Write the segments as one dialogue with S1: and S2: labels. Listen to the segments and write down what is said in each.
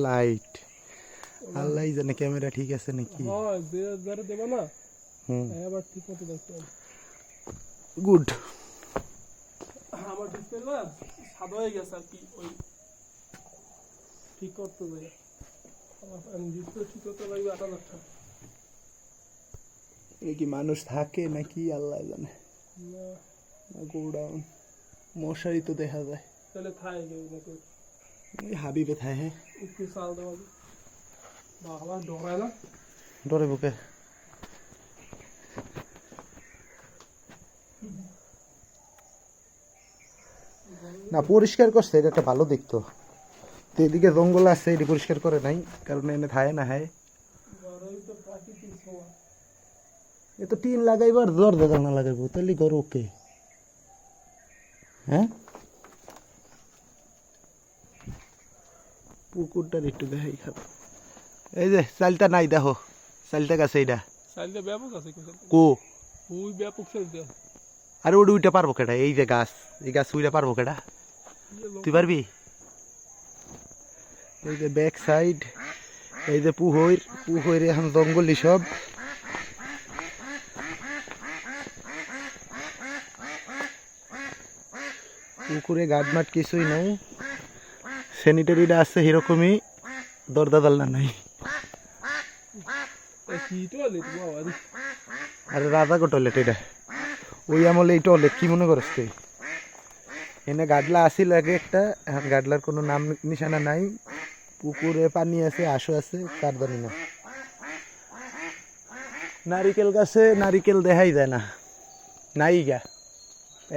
S1: Light আল্লাহ জানে camera ঠিক আছে নাকি।
S2: হ্যাঁ যে যারা দেব না এবার ঠিক মতো দেখতে
S1: গুড।
S2: আমার ডিসপ্লে না সাদা হয়ে গেছে আর কি, ওই ঠিক করতে যাই আমার ডিসপ্লে ঠিক করতে লাগবে ৮,০০০ টাকা।
S1: এ কি মানুষ থাকে নাকি আল্লাহ জানে। গোডাউন মশারি তো দেখা যায়।
S2: তাহলে থাই নাকি
S1: হাবিবে থায়। হ্যাঁ
S2: একটু চাল দেওয়া বাবা ডরায় না,
S1: ডরে বুকে না পরিষ্কার করছে, এটা একটা ভালো দিক তো। তো এদিকে জঙ্গল আছে, এটি পরিষ্কার করে নাই কারণ এনে থায় না। হ্যাঁ এ তো টিন লাগাইবার জোর দেখাল না লাগাইবো তাহলে ঘর ওকে। হ্যাঁ পুকুরটার একটু দেখাই খাব। এই যে চালটা নাই দেখো, চালটা গাছে এইটা
S2: চালটা ব্যাপক আছে
S1: কো
S2: ওই ব্যাপক চালটা।
S1: আরে ওটা উইটা পারবো কেটা? এই যে গাছ, এই গাছ উইটা পারবো কেটা? তুই পারবি? এই যে ব্যাক সাইড, এই যে পুহইর এখন জঙ্গলি সব। পুকুরে গাডমাট কিছুই নাই, স্যানিটারিটা আছে এরকমই, দরজা জানলা নাই। আরে রাজা টয়লেট এটা, ওই আমলে এই টয়লেট কি মনে করছ তুই? এনে গাডলা আসিল আগে একটা, এখন গাডলার কোনো নাম নিশানা নাই। পুকুরে পানি আছে, আশো আছে, কার জানি না। নারিকেল গাছে নারিকেল দেখাই যায় না, নাই গা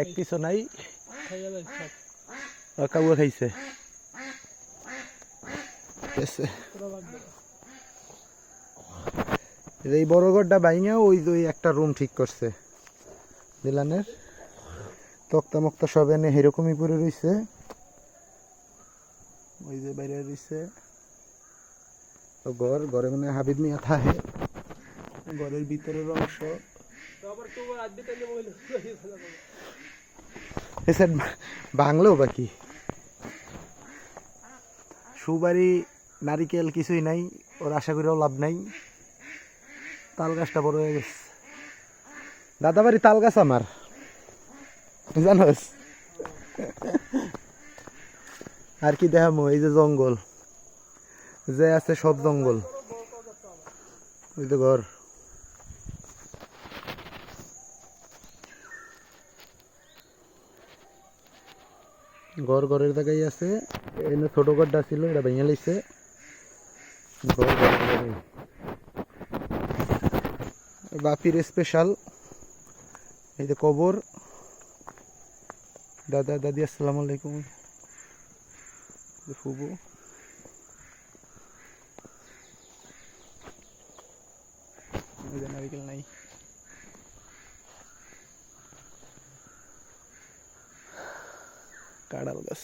S1: এক পিছু নাই। কাউয়া খাইছে। এই বড়গড়টা বাইঙা ওই যে একটা রুম ঠিক করছে দিলানের, তক্তা মক্তা সব এনে এরকমই পরে রইছে। ওই যে বাইরে রইছে ঘরে মানে হাবিব মিয়া থাকে, ঘরের ভিতরের অংশ। বাংলো বাকি সুবারি নারিকেল কিছুই নাই, ওর আশা করেও লাভ নাই। তাল গাছটা বড় হয়ে গেছে। দাদা বাড়ি তাল গাছ আমার, জানোস? আর কি দেখামো, এই যে জঙ্গল যে আছে সব জঙ্গল। ওই তো ঘর, ঘরের জায়গায় আছে। এনে ছোট ঘরটা ছিল, এটা ভেঙে লাইছে। বাপির স্পেশাল এই যে কবর। দাদা দাদি আসসালামু আলাইকুম। ফুবু নারিকেল নাই। কাঁড়াল গাছ।